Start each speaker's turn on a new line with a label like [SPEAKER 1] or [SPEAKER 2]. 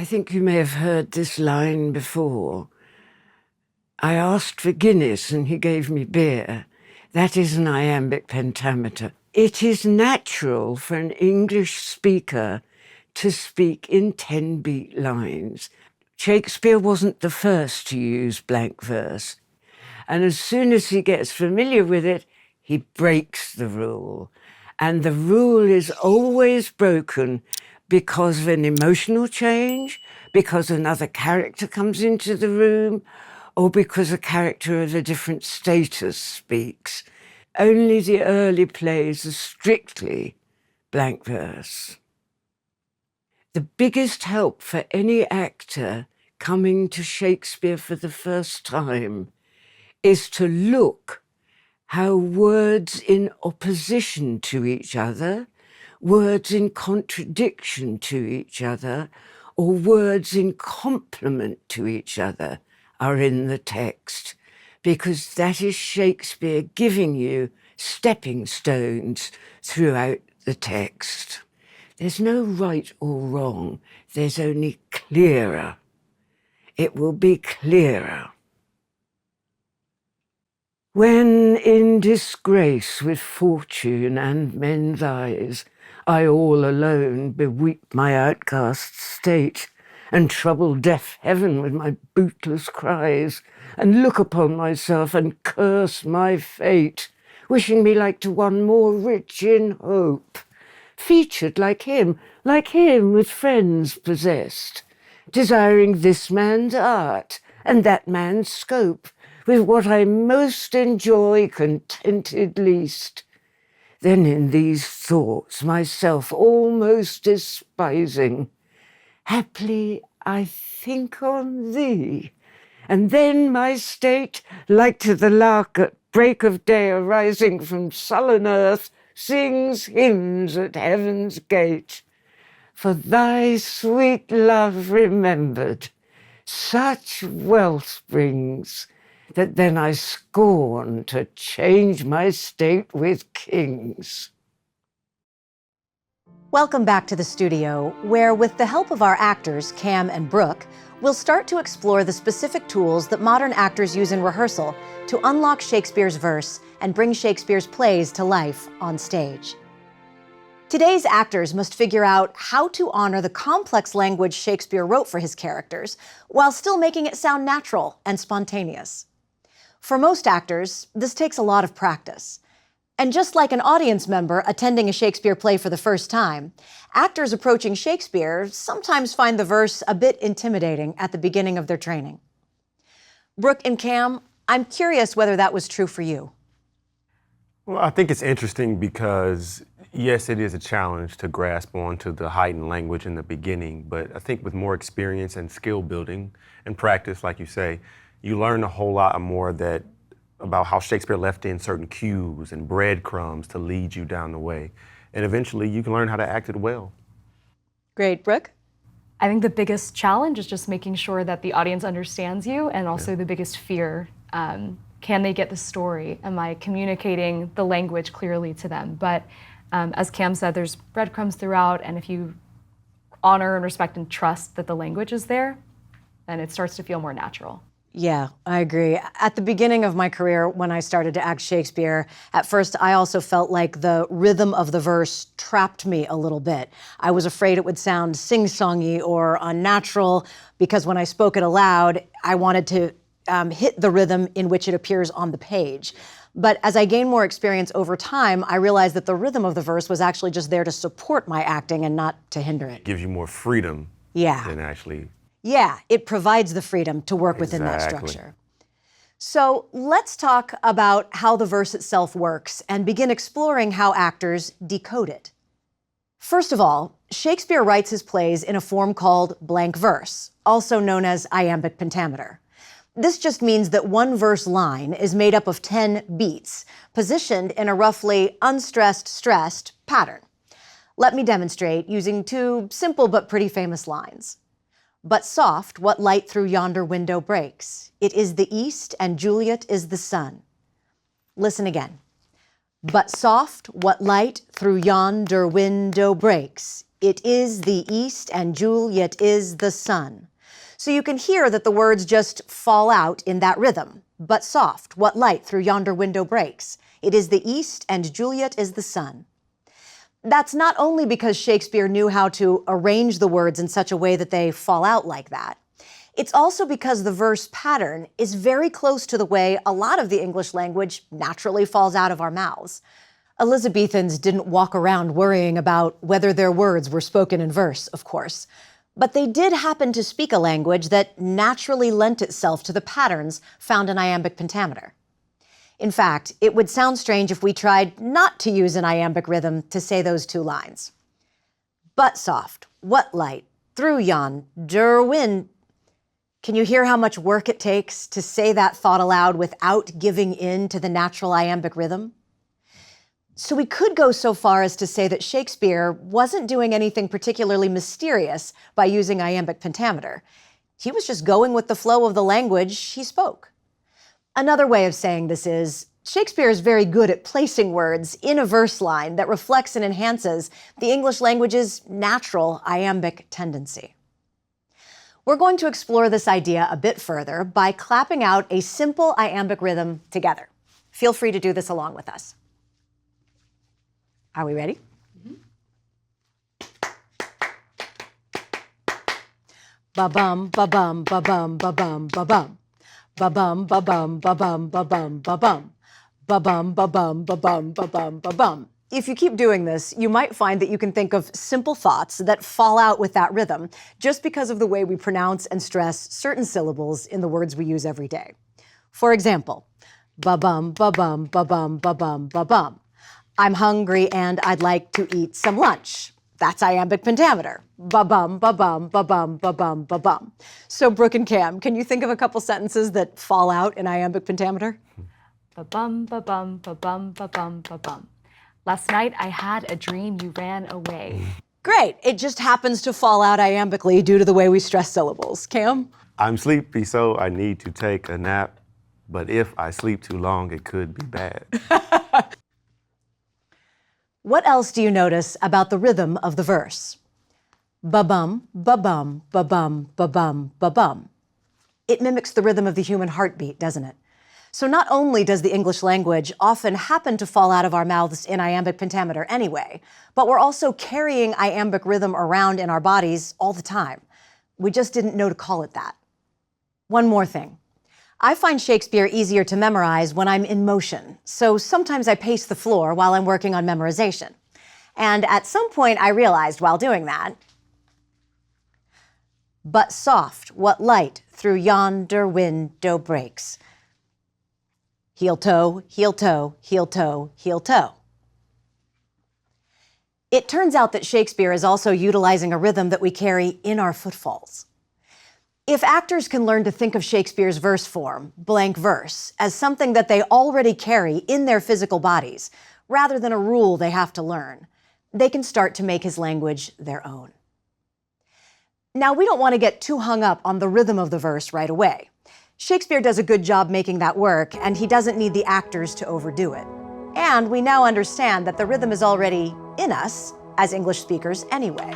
[SPEAKER 1] I think you may have heard this line before. I asked for Guinness and he gave me beer. That is an iambic pentameter. It is natural for an English speaker to speak in 10-beat lines. Shakespeare wasn't the first to use blank verse. And as soon as he gets familiar with it, he breaks the rule. And the rule is always broken because of an emotional change, because another character comes into the room, or because a character of a different status speaks. Only the early plays are strictly blank verse. The biggest help for any actor coming to Shakespeare for the first time is to look how words in opposition to each other, words in contradiction to each other, or words in complement to each other are in the text, because that is Shakespeare giving you stepping stones throughout the text. There's no right or wrong, there's only clearer. It will be clearer. When in disgrace with fortune and men's eyes, I all alone beweep my outcast state, and trouble deaf heaven with my bootless cries, and look upon myself and curse my fate, wishing me like to one more rich in hope, featured like him with friends possessed, desiring this man's art and that man's scope, with what I most enjoy contented least. Then in these thoughts myself almost despising, haply I think on thee, and then my state, like to the lark at break of day arising from sullen earth, sings hymns at heaven's gate. For thy sweet love remembered, such wealth brings, that then I scorn to change my state with kings.
[SPEAKER 2] Welcome back to the studio, where with the help of our actors, Cam and Brooke, we'll start to explore the specific tools that modern actors use in rehearsal to unlock Shakespeare's verse and bring Shakespeare's plays to life on stage. Today's actors must figure out how to honor the complex language Shakespeare wrote for his characters while still making it sound natural and spontaneous. For most actors, this takes a lot of practice. And just like an audience member attending a Shakespeare play for the first time, actors approaching Shakespeare sometimes find the verse a bit intimidating at the beginning of their training. Brooke and Cam, I'm curious whether that was true for you.
[SPEAKER 3] Well, I think it's interesting because, yes, it is a challenge to grasp onto the heightened language in the beginning, but I think with more experience and skill building and practice, like you say, you learn a whole lot more about how Shakespeare left in certain cues and breadcrumbs to lead you down the way. And eventually you can learn how to act it well.
[SPEAKER 2] Great. Brooke?
[SPEAKER 4] I think the biggest challenge is just making sure that the audience understands you, and also the biggest fear, can they get the story? Am I communicating the language clearly to them? But as Cam said, there's breadcrumbs throughout, and if you honor and respect and trust that the language is there, then it starts to feel more natural.
[SPEAKER 2] Yeah, I agree. At the beginning of my career, when I started to act Shakespeare, at first I also felt like the rhythm of the verse trapped me a little bit. I was afraid it would sound sing-songy or unnatural, because when I spoke it aloud, I wanted to hit the rhythm in which it appears on the page. But as I gained more experience over time, I realized that the rhythm of the verse was actually just there to support my acting and not to hinder it.
[SPEAKER 3] It gives you more freedom than actually...
[SPEAKER 2] Yeah, it provides the freedom to work within that structure. So let's talk about how the verse itself works and begin exploring how actors decode it. First of all, Shakespeare writes his plays in a form called blank verse, also known as Iambic Pentameter. This just means that one verse line is made up of 10 beats, positioned in a roughly unstressed, stressed pattern. Let me demonstrate using two simple but pretty famous lines. But soft, what light through yonder window breaks? It is the east, and Juliet is the sun. Listen again. But soft, what light through yonder window breaks? It is the east, and Juliet is the sun. So you can hear that the words just fall out in that rhythm. But soft, what light through yonder window breaks? It is the east, and Juliet is the sun. That's not only because Shakespeare knew how to arrange the words in such a way that they fall out like that. It's also because the verse pattern is very close to the way a lot of the English language naturally falls out of our mouths. Elizabethans didn't walk around worrying about whether their words were spoken in verse, of course. But they did happen to speak a language that naturally lent itself to the patterns found in iambic pentameter. In fact, it would sound strange if we tried not to use an iambic rhythm to say those two lines. But soft, what light, through yonder wind. Can you hear how much work it takes to say that thought aloud without giving in to the natural iambic rhythm? So we could go so far as to say that Shakespeare wasn't doing anything particularly mysterious by using iambic pentameter. He was just going with the flow of the language he spoke. Another way of saying this is, Shakespeare is very good at placing words in a verse line that reflects and enhances the English language's natural iambic tendency. We're going to explore this idea a bit further by clapping out a simple iambic rhythm together. Feel free to do this along with us. Are we ready? Ba-bum, ba-bum, ba-bum, ba-bum, ba-bum. Ba-bum, ba-bum, ba-bum, ba-bum, ba-bum. Ba-bum, ba-bum, ba-bum, ba-bum, ba-bum. If you keep doing this, you might find that you can think of simple thoughts that fall out with that rhythm just because of the way we pronounce and stress certain syllables in the words we use every day. For example, ba-bum, ba-bum, ba-bum, ba-bum, ba-bum. I'm hungry and I'd like to eat some lunch. That's iambic pentameter. Ba-bum, ba-bum, ba-bum, ba-bum, ba-bum. So Brooke and Cam, can you think of a couple sentences that fall out in iambic pentameter?
[SPEAKER 4] Ba-bum, ba-bum, ba-bum, ba-bum, ba-bum. Last night I had a dream you ran away.
[SPEAKER 2] Great. It just happens to fall out iambically due to the way we stress syllables. Cam?
[SPEAKER 3] I'm sleepy, so I need to take a nap. But if I sleep too long, it could be bad.
[SPEAKER 2] What else do you notice about the rhythm of the verse? Ba-bum, ba-bum, ba-bum, ba-bum, ba-bum. It mimics the rhythm of the human heartbeat, doesn't it? So not only does the English language often happen to fall out of our mouths in iambic pentameter anyway, but we're also carrying iambic rhythm around in our bodies all the time. We just didn't know to call it that. One more thing. I find Shakespeare easier to memorize when I'm in motion, so sometimes I pace the floor while I'm working on memorization. And at some point I realized while doing that, but soft, what light through yonder window breaks. Heel toe, heel toe, heel toe, heel toe. It turns out that Shakespeare is also utilizing a rhythm that we carry in our footfalls. If actors can learn to think of Shakespeare's verse form, blank verse, as something that they already carry in their physical bodies, rather than a rule they have to learn, they can start to make his language their own. Now, we don't want to get too hung up on the rhythm of the verse right away. Shakespeare does a good job making that work, and he doesn't need the actors to overdo it. And we now understand that the rhythm is already in us as English speakers anyway.